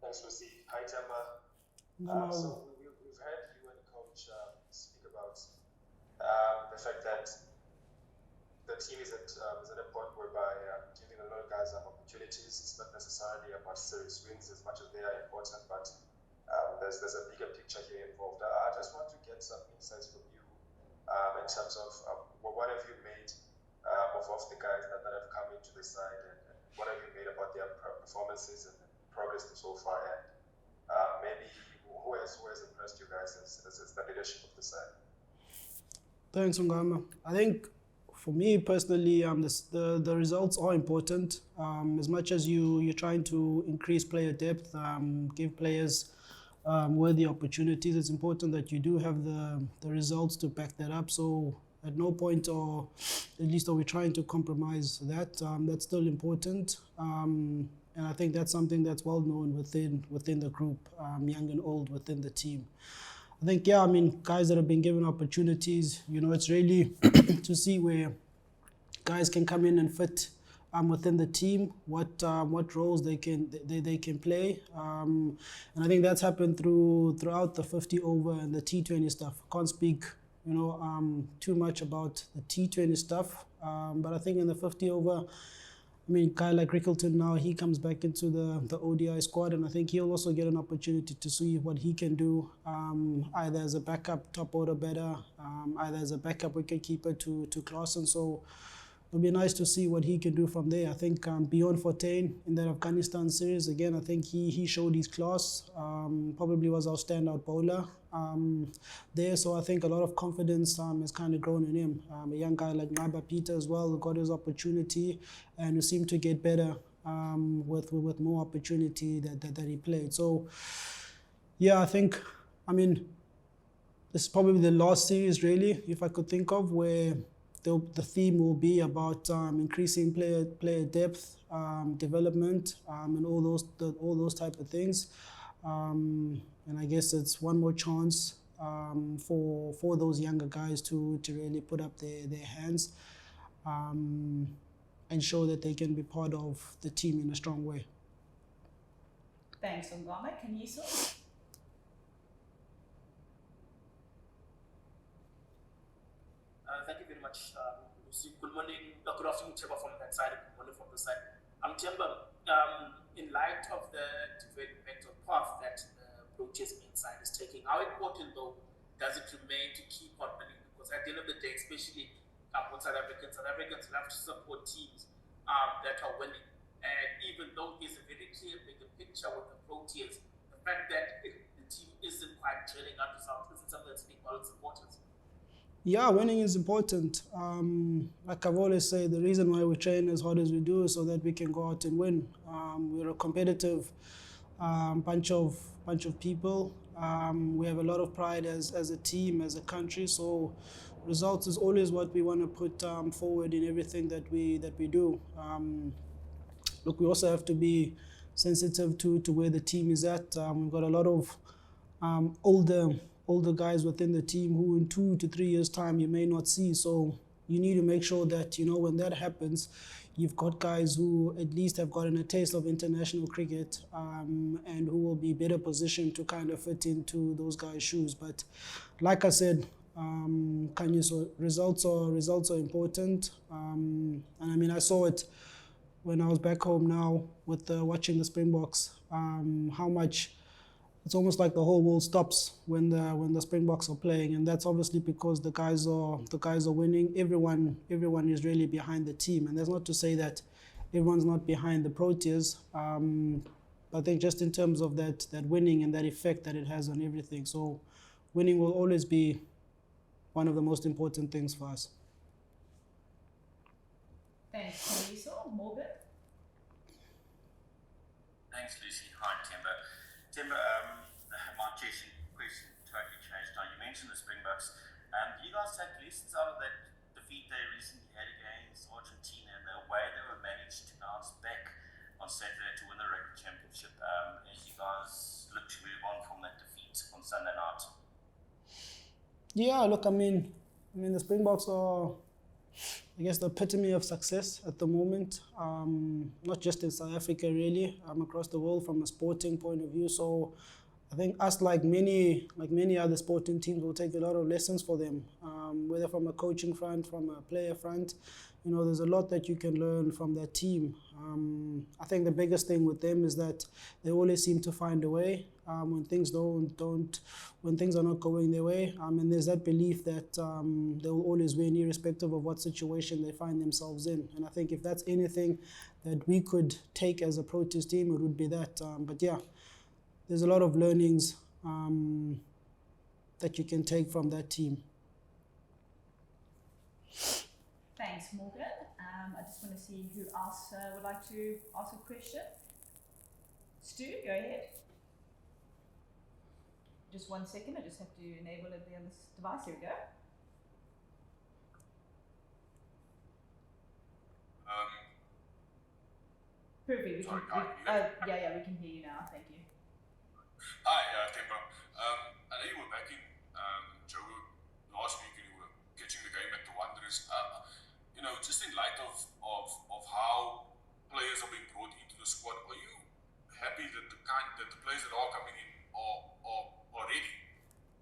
Thanks, Lucy. Hi, Temba. No, We've heard you and Coach speak about the fact that the team is at a point whereby giving a lot of guys opportunities. It's not necessarily about series wins as much as they are important, but there's a bigger picture here involved. I just want to get some insights from you in terms of what have you made of the guys that have come into the side, and what have you made about their performances and progress so far, and maybe who has impressed you guys as the leadership of the side? thanks, Ngama. I think for me personally, the results are important. As much as you're trying to increase player depth, give players worthy opportunities, it's important that you do have the results to back that up. So at no point, or at least are we trying to compromise that. That's still important. And I think that's something that's well known within the group, young and old within the team. I think, yeah, I mean, guys that have been given opportunities, it's really to see where guys can come in and fit within the team, what roles they can play, and I think that's happened throughout the 50 over and the T20 stuff. Can't speak, too much about the T20 stuff, but I think in the 50 over, I mean, a guy like Rickleton now, he comes back into the ODI squad, and I think he'll also get an opportunity to see what he can do, either as a backup top order batter, either as a backup wicketkeeper to Claassen. So it'll be nice to see what he can do from there. I think beyond 14 in that Afghanistan series, again, I think he showed his class, probably was our standout bowler there. So I think a lot of confidence has kind of grown in him. A young guy like Naba Peter as well, who got his opportunity and who seemed to get better with more opportunity that he played. So yeah, I mean, this is probably the last series really, if I could think of, where the theme will be about increasing player depth, development, and all those type of things. And I guess it's one more chance for those younger guys to really put up their hands and show that they can be part of the team in a strong way. Thanks, Ngama. Kenyiso? Thank you very much, Lucy. Good morning, good afternoon, Temba from that side, good morning from this side. Temba, in light of the developmental path that the Proteas main side is taking, how important though does it remain to keep on winning? Because at the end of the day, especially with South Africans love to support teams that are winning. And even though there's a very clear bigger picture with the Proteas, the fact that the team isn't quite turning out results isn't something that's being well supported. Yeah, winning is important. Like I've always said, the reason why we train as hard as we do is so that we can go out and win. We're a competitive bunch of people. We have a lot of pride as a team, as a country. So results is always what we want to put forward in everything that we do. Look, we also have to be sensitive to where the team is at. We've got a lot of older guys within the team who in 2 to 3 years time you may not see. So you need to make sure that when that happens, you've got guys who at least have gotten a taste of international cricket and who will be better positioned to kind of fit into those guys' shoes. But like I said, so results are important, and I mean, I saw it when I was back home now with watching the Springboks, how much it's almost like the whole world stops when the Springboks are playing, and that's obviously because the guys are winning. Everyone is really behind the team, and that's not to say that everyone's not behind the Proteas. I think just in terms of that winning and that effect that it has on everything. So winning will always be one of the most important things for us. Thanks, Kenyiso. Morgan? Thanks, Lucy. Hi, Temba. Temba, my question totally changed now. You mentioned the Springboks. Do you guys take lessons out of that defeat they recently had against Argentina and the way they were managed to bounce back on Saturday to win the Rugby Championship as you guys look to move on from that defeat on Sunday night? Yeah, look, I mean, the Springboks are I guess, the epitome of success at the moment, not just in South Africa really, across the world from a sporting point of view. So I think us, like many other sporting teams, will take a lot of lessons for them, whether from a coaching front, from a player front. You know, there's a lot that you can learn from that team. I think the biggest thing with them is that they always seem to find a way when things when things are not going their way. And there's that belief that they will always win, irrespective of what situation they find themselves in. And I think if that's anything that we could take as a Proteas team, it would be that. But yeah, there's a lot of learnings that you can take from that team. Thanks, Morgan. I just want to see who else would like to ask a question. Stu, go ahead. Just 1 second, I just have to enable it on this device. Here we go. Perfect. We Sorry, yeah, we can hear you now. Thank you. Hi, Temba. I know you were back in Joburg last week and you were catching the game at the Wanderers. You know, just in light of how players are being brought into the squad, are you happy that the players that are coming in are ready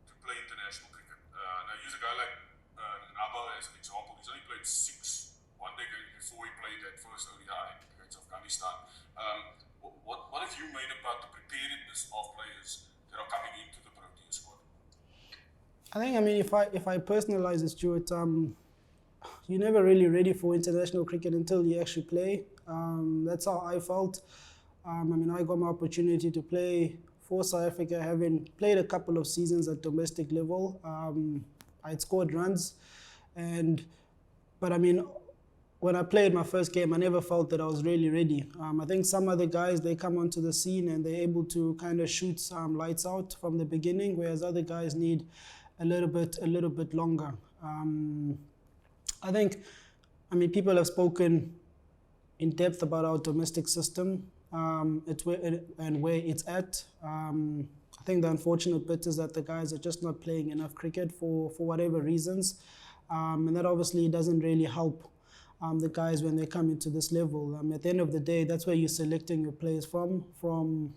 to play international cricket? Now, use a guy like Naba as an example. He's only played 6 one-day games before he played that first ODI against Afghanistan. What have you made about the preparedness of players that are coming into the Proteas squad? I think, I mean, if I personalize it, Stuart, you're never really ready for international cricket until you actually play. That's how I felt. I mean, I got my opportunity to play for South Africa, having played a couple of seasons at domestic level. I'd scored runs, but I mean, when I played my first game, I never felt that I was really ready. I think some other guys, they come onto the scene and they're able to kind of shoot some lights out from the beginning, whereas other guys need a little bit longer. I think, I mean, people have spoken in depth about our domestic system, where it's at. I think the unfortunate bit is that the guys are just not playing enough cricket for whatever reasons, and that obviously doesn't really help the guys when they come into this level. At the end of the day, that's where you're selecting your players from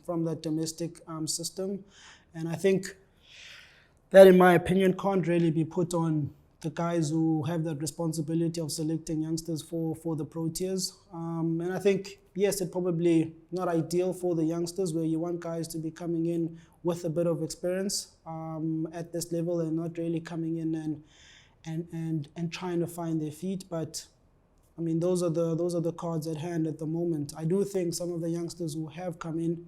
that domestic system, and I think that, in my opinion, can't really be put on the guys who have that responsibility of selecting youngsters for the Proteas. And I think, yes, it's probably not ideal for the youngsters, where you want guys to be coming in with a bit of experience at this level and not really coming in and trying to find their feet. But I mean, those are the cards at hand at the moment. I do think some of the youngsters who have come in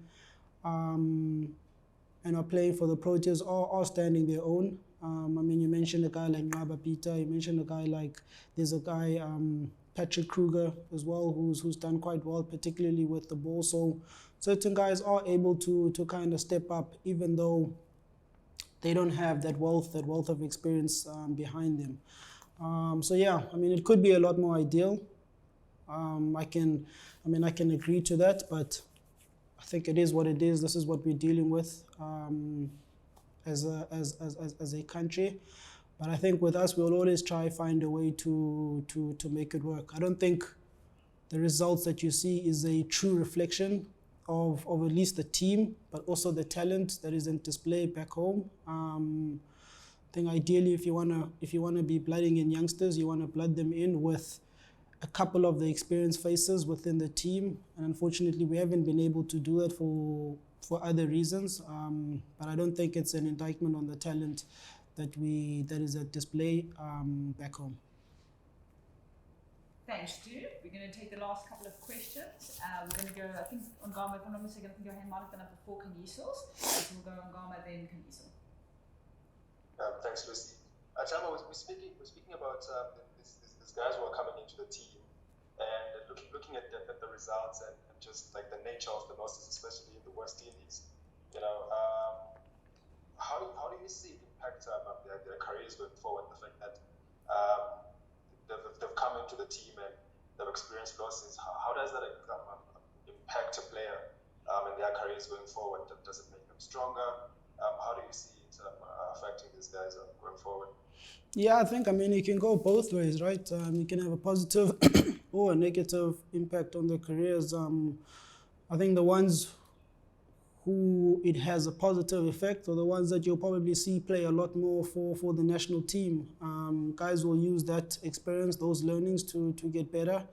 and are playing for the Proteas are standing their own. I mean, you mentioned a guy like Ngaba Peter, you mentioned a guy like, there's a guy, Patrick Kruger as well, who's done quite well, particularly with the ball. So certain guys are able to kind of step up, even though they don't have that wealth of experience behind them. So yeah, I mean, it could be a lot more ideal. I can agree to that, but I think it is what it is. This is what we're dealing with as a country. But I think with us, we'll always try find a way to make it work. I don't think the results that you see is a true reflection of at least the team, but also the talent that is in display back home. I think ideally, if you wanna be blooding in youngsters, you wanna blood them in with a couple of the experienced faces within the team, and unfortunately, we haven't been able to do that for other reasons. But I don't think it's an indictment on the talent that is at display back home. Thanks, Stu. We're going to take the last couple of questions. We're going to go, I think, on Gama, if I'm not mistaken, I think your hand might have been up before Kanyisos. So we'll go on Gama, then Kanyiso. Thanks, Lucy. Temba, we're speaking about these guys who are coming into the team, and looking at the results and just like the nature of the losses, especially in the West Indies. You know, how do you see it impact their careers going forward? The fact that they've come into the team and they've experienced losses. How does that impact a player in their careers going forward? Does it make them stronger? How do you see it affecting these guys going forward? Yeah, I think, you can go both ways, right? You can have a positive or a negative impact on their careers. I think the ones who it has a positive effect are the ones that you'll probably see play a lot more for the national team. Guys will use that experience, those learnings to get better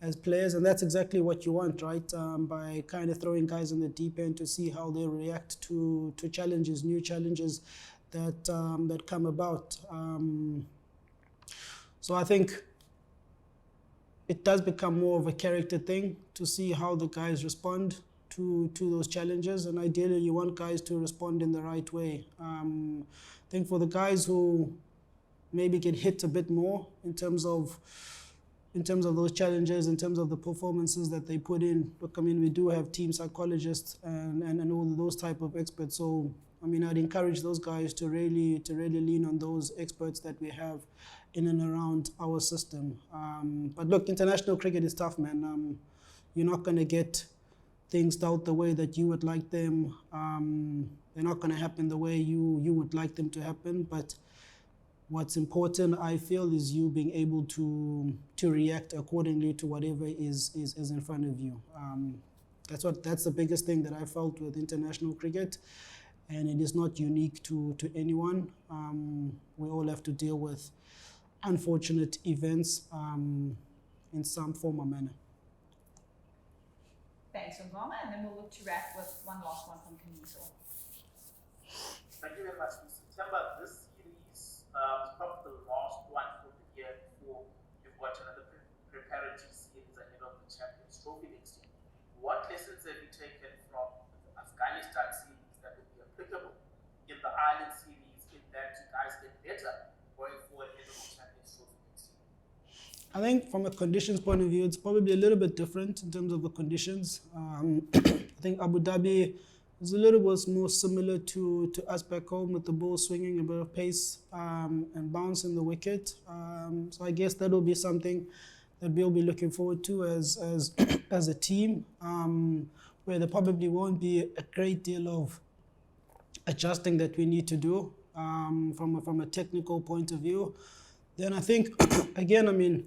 as players, and that's exactly what you want, right? By kind of throwing guys in the deep end to see how they react to challenges, new challenges that come about. So I think it does become more of a character thing to see how the guys respond to those challenges, and ideally you want guys to respond in the right way. I think for the guys who maybe get hit a bit more in terms of those challenges, in terms of the performances that they put in. Look, we do have team psychologists and all those type of experts. So, I'd encourage those guys to really lean on those experts that we have in and around our system. But look, international cricket is tough, man. You're not going to get things dealt the way that you would like them. They're not going to happen the way you would like them to happen. But what's important, I feel, is you being able to react accordingly to whatever is in front of you. That's the biggest thing that I felt with international cricket, and it is not unique to anyone. We all have to deal with unfortunate events in some form or manner. Thanks, Ongama, and then we'll look to wrap with one last one from Kaniso. Thank you very much, Mr. Temba. This series is probably the last one for the year before you've got another preparatory series ahead of the Champions Trophy next year. What lessons have you taken from the Afghanistan series that will be applicable in the Ireland series, in that you guys get better going forward ahead of the Champions Trophy next year? I think from a conditions point of view, it's probably a little bit different in terms of the conditions. I think Abu Dhabi is a little bit more similar to us back home, with the ball swinging, a bit of pace and bounce in the wicket. So I guess that will be something that we'll be looking forward to as a team, where there probably won't be a great deal of adjusting that we need to do from a technical point of view. Then I think, again,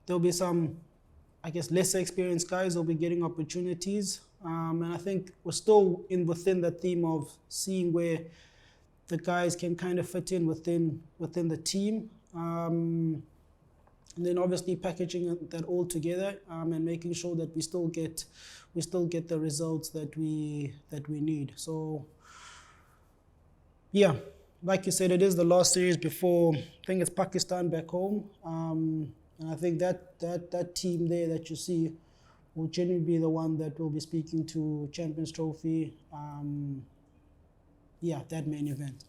there'll be some, lesser experienced guys will be getting opportunities. And I think we're still within the theme of seeing where the guys can kind of fit in within the team. And then obviously packaging that all together and making sure that we still get the results that we need. So yeah, like you said, it is the last series before, I think it's Pakistan back home. And I think that team there that you see will generally be the one that will be speaking to Champions Trophy. That main event.